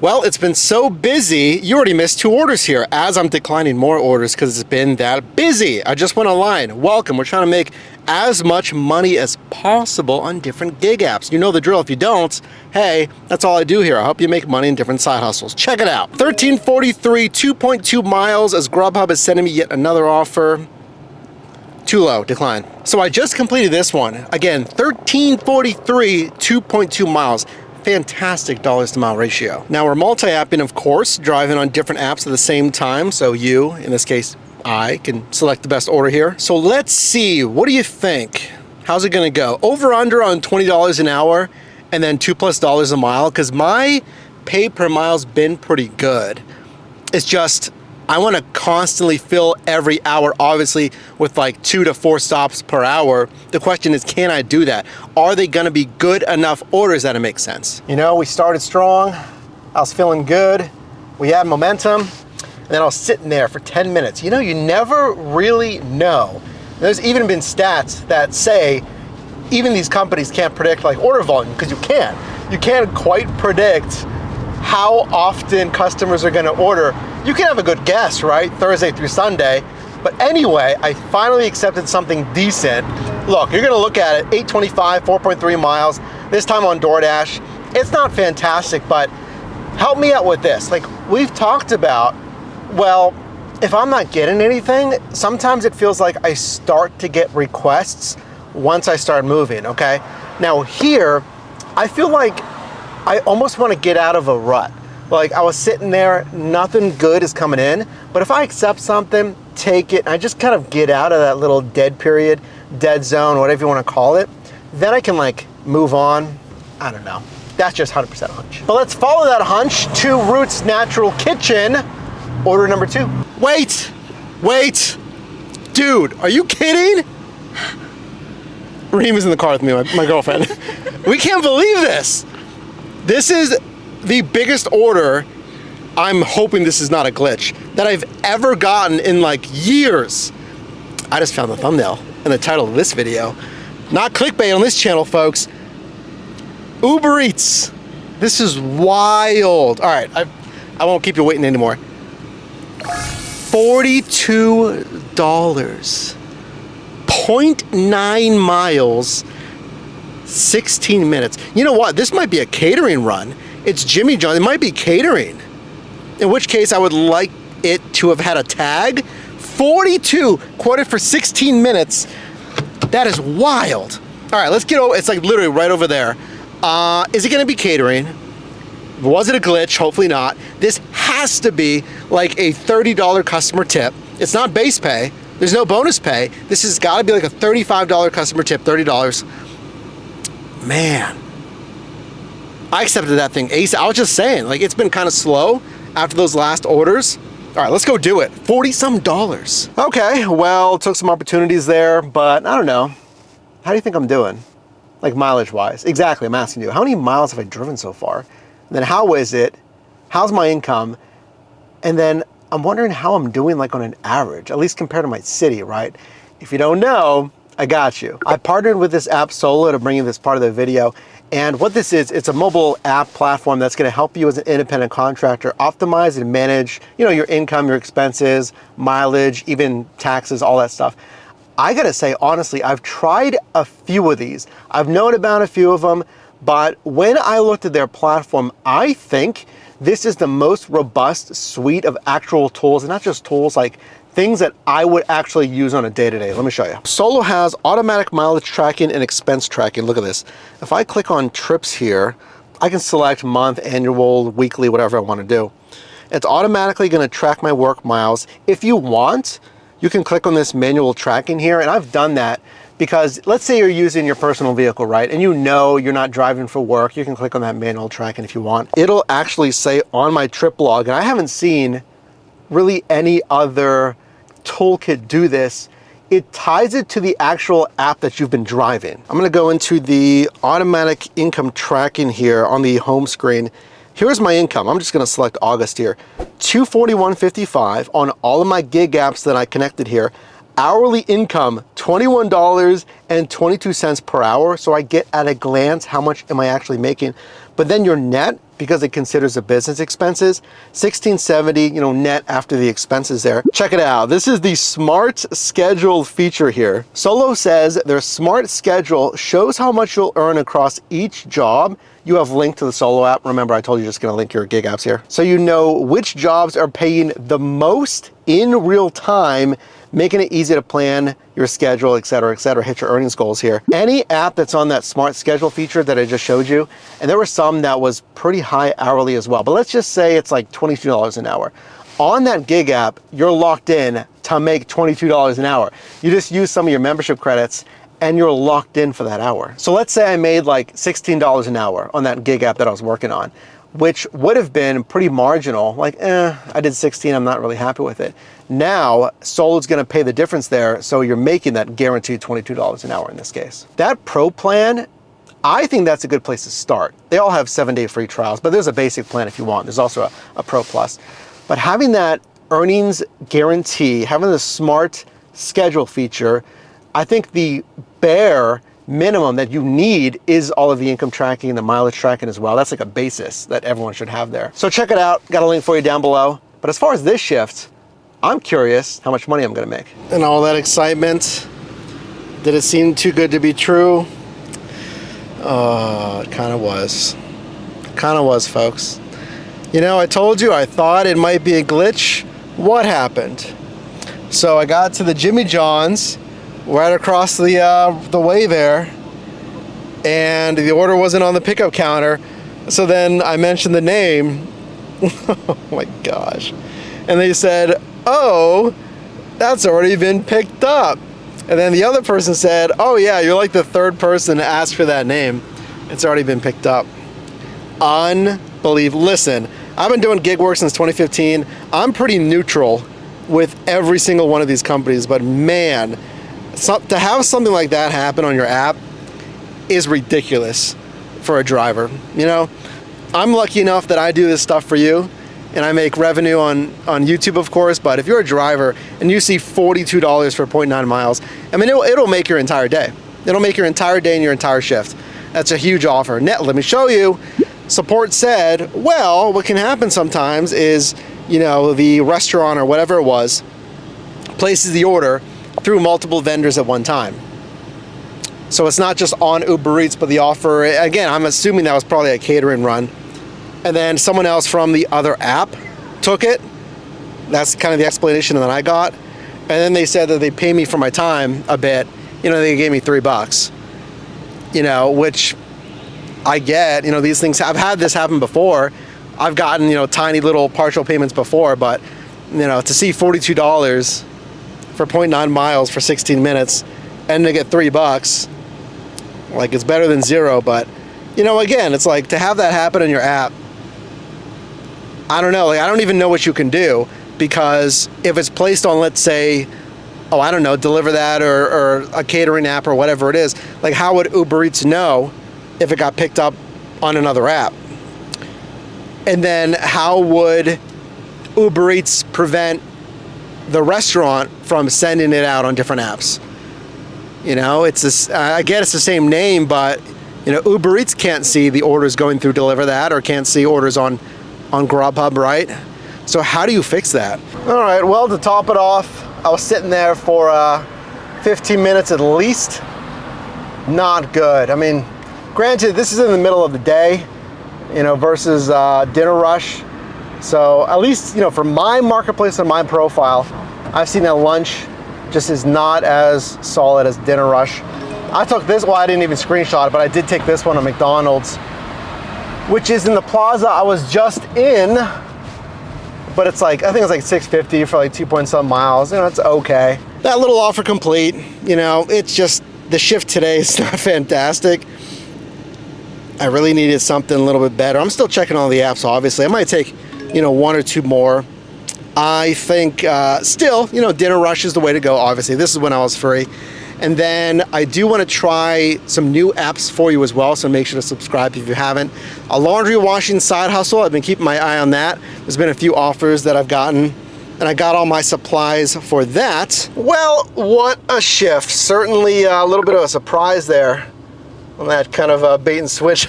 Well, it's been so busy, you already missed 2 orders here as I'm declining more orders because it's been that busy. I just went online. Welcome. We're trying to make as much money as possible on different gig apps. You know the drill. If you don't, hey, that's all I do here. I help you make money in different side hustles. Check it out. 1343, 2.2 miles as Grubhub is sending me yet another offer. Too low, decline. So I just completed this one. Again, 1343, 2.2 miles. Fantastic dollars to mile ratio. Now we're multi-apping, of course, driving on different apps at the same time. So you, in this case, I can select the best order here. So let's see, what do you think? How's it gonna go? Over under on $20 an hour and then $2+ a mile, because my pay per mile's been pretty good. It's just, I wanna constantly fill every hour, obviously, with like 2 to 4 stops per hour. The question is, can I do that? Are they gonna be good enough orders that it makes sense? You know, we started strong, I was feeling good, we had momentum, and then I was sitting there for 10 minutes. You know, you never really know. There's even been stats that say, even these companies can't predict like order volume, because you can't. You can't quite predict how often customers are gonna order. You can have a good guess, right? Thursday through Sunday. But anyway, I finally accepted something decent. Look, you're gonna look at it, 825, 4.3 miles, this time on DoorDash. It's not fantastic, but help me out with this. Like we've talked about, well, if I'm not getting anything, sometimes it feels like I start to get requests once I start moving, okay? Now here, I feel like I almost wanna get out of a rut. Like I was sitting there, nothing good is coming in, but if I accept something, take it, and I just kind of get out of that little dead period, dead zone, whatever you want to call it, then I can like move on. I don't know. That's just 100% hunch. But let's follow that hunch to Roots Natural Kitchen, order number 2. Wait, dude, are you kidding? Raheem is in the car with me, my girlfriend. We can't believe this. This is the biggest order, I'm hoping this is not a glitch, that I've ever gotten in like years. I just found the thumbnail and the title of this video. Not clickbait on this channel, folks. Uber Eats. This is wild. All right, I won't keep you waiting anymore. $42. 0.9 miles, 16 minutes. You know what? This might be a catering run. It's Jimmy John's, it might be catering. In which case I would like it to have had a tag. 42 quoted for 16 minutes. That is wild. All right, let's get over, it's like literally right over there. Is it gonna be catering? Was it a glitch? Hopefully not. This has to be like a $30 customer tip. It's not base pay, there's no bonus pay. This has gotta be like a $35 customer tip, $30. Man. I accepted that thing ASAP. I was just saying, like it's been kind of slow after those last orders. All right, let's go do it. $40-some. Okay, well, took some opportunities there, but I don't know. How do you think I'm doing? Like mileage wise? Exactly, I'm asking you. How many miles have I driven so far? And then how is it? How's my income? And then I'm wondering how I'm doing like on an average, at least compared to my city, right? If you don't know, I got you. I partnered with this app Solo to bring you this part of the video. And what this is, it's a mobile app platform that's gonna help you as an independent contractor optimize and manage, you know, your income, your expenses, mileage, even taxes, all that stuff. I gotta say, honestly, I've tried a few of these. I've known about a few of them, but when I looked at their platform, I think this is the most robust suite of actual tools, and not just tools, like things that I would actually use on a day-to-day. Let me show you. Solo has automatic mileage tracking and expense tracking. Look at this. If I click on trips here, I can select month, annual, weekly, whatever I want to do. It's automatically going to track my work miles. If you want, you can click on this manual tracking here, and I've done that because let's say you're using your personal vehicle, right? And you know you're not driving for work. You can click on that manual tracking if you want. It'll actually say on my trip log, and I haven't seen really any other toolkit do this. It ties it to the actual app that you've been driving. I'm gonna go into the automatic income tracking here on the home screen. Here's my income. I'm just gonna select August here. $241.55 on all of my gig apps that I connected here. Hourly income, $21.22 per hour. So I get at a glance how much am I actually making. But then your net because it considers the business expenses. $16.70, you know, net after the expenses there. Check it out. This is the Smart Schedule feature here. Solo says their Smart Schedule shows how much you'll earn across each job. You have linked to the Solo app. Remember, I told you just gonna link your gig apps here. So you know which jobs are paying the most in real time, making it easy to plan your schedule, et cetera, hit your earnings goals here. Any app that's on that Smart Schedule feature that I just showed you, and there were some that was pretty high hourly as well, but let's just say it's like $22 an hour. On that gig app, you're locked in to make $22 an hour. You just use some of your membership credits and you're locked in for that hour. So let's say I made like $16 an hour on that gig app that I was working on, which would have been pretty marginal. Like, I did 16, I'm not really happy with it. Now, Solo's gonna pay the difference there, so you're making that guaranteed $22 an hour in this case. That Pro plan, I think that's a good place to start. They all have 7-day free trials, but there's a basic plan if you want. There's also a Pro Plus. But having that earnings guarantee, having the Smart Schedule feature, I think the bare minimum that you need is all of the income tracking and the mileage tracking as well. That's like a basis that everyone should have there. So check it out. Got a link for you down below. But as far as this shift, I'm curious how much money I'm gonna make. And all that excitement, did it seem too good to be true? It kind of was. Kind of was, folks. You know, I told you I thought it might be a glitch. What happened? So I got to the Jimmy John's right across the way there, and the order wasn't on the pickup counter. So then I mentioned the name. Oh my gosh. And they said, oh, that's already been picked up. And then the other person said, oh yeah, you're like the third person to ask for that name. It's already been picked up. Unbelievable. Listen, I've been doing gig work since 2015. I'm pretty neutral with every single one of these companies, but man, to have something like that happen on your app is ridiculous for a driver. You know, I'm lucky enough that I do this stuff for you and I make revenue on YouTube, of course, but if you're a driver and you see $42 for 0.9 miles, I mean, it'll make your entire day. It'll make your entire day and your entire shift. That's a huge offer. Net, let me show you. Support said, well, what can happen sometimes is, you know, the restaurant or whatever it was places the order through multiple vendors at one time. So it's not just on Uber Eats, but the offer, again, I'm assuming that was probably a catering run. And then someone else from the other app took it. That's kind of the explanation that I got. And then they said that they pay me for my time a bit. You know, they gave me $3, you know, which I get. You know, these things, I've had this happen before. I've gotten, you know, tiny little partial payments before, but, you know, to see $42 for 0.9 miles for 16 minutes and to get $3, like, it's better than zero. But, you know, again, it's like to have that happen in your app, I don't know, like, I don't even know what you can do, because if it's placed on, let's say, oh, I don't know, Deliver That or a catering app or whatever it is, like, how would Uber Eats know if it got picked up on another app? And then how would Uber Eats prevent the restaurant from sending it out on different apps? You know, it's this, I get it's the same name, but, you know, Uber Eats can't see the orders going through Deliver That or can't see orders on Grubhub, right? So how do you fix that? All right, well, to top it off, I was sitting there for 15 minutes at least. Not good. I mean, granted, this is in the middle of the day, you know, versus dinner rush. So at least, you know, for my marketplace and my profile, I've seen that lunch just is not as solid as dinner rush. I took this, well, I didn't even screenshot it, but I did take this one at McDonald's, which is in the plaza I was just in, but it's like, I think it's like $6.50 for like 2-point-some miles. You know, it's okay. That little offer complete, you know, it's just, the shift today is not fantastic. I really needed something a little bit better. I'm still checking all the apps, obviously. I might take, you know, 1 or 2 more. I think still, you know, dinner rush is the way to go, obviously. This is when I was free. And then I do want to try some new apps for you as well, so make sure to subscribe if you haven't. A laundry washing side hustle, I've been keeping my eye on that. There's been a few offers that I've gotten, and I got all my supplies for that. Well, what a shift. Certainly a little bit of a surprise there on that kind of bait and switch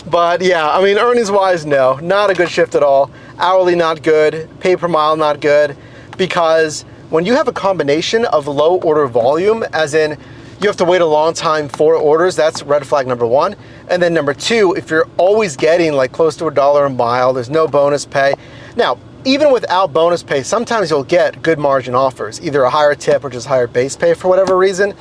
But yeah, I mean, earnings-wise, no, not a good shift at all. Hourly, not good. Pay per mile, not good. Because when you have a combination of low order volume, as in you have to wait a long time for orders, that's red flag number one. And then number two, if you're always getting like close to $1 a mile, there's no bonus pay. Now, even without bonus pay, sometimes you'll get good margin offers, either a higher tip or just higher base pay for whatever reason.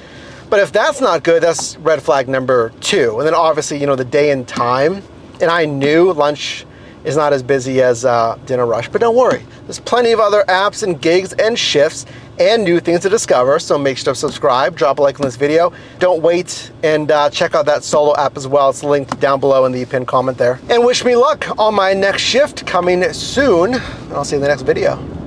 But if that's not good, that's red flag number two. And then obviously, you know, the day and time. And I knew lunch is not as busy as Dinner Rush, but don't worry. There's plenty of other apps and gigs and shifts and new things to discover. So make sure to subscribe, drop a like on this video. Don't wait and check out that Solo app as well. It's linked down below in the pinned comment there. And wish me luck on my next shift coming soon. And I'll see you in the next video.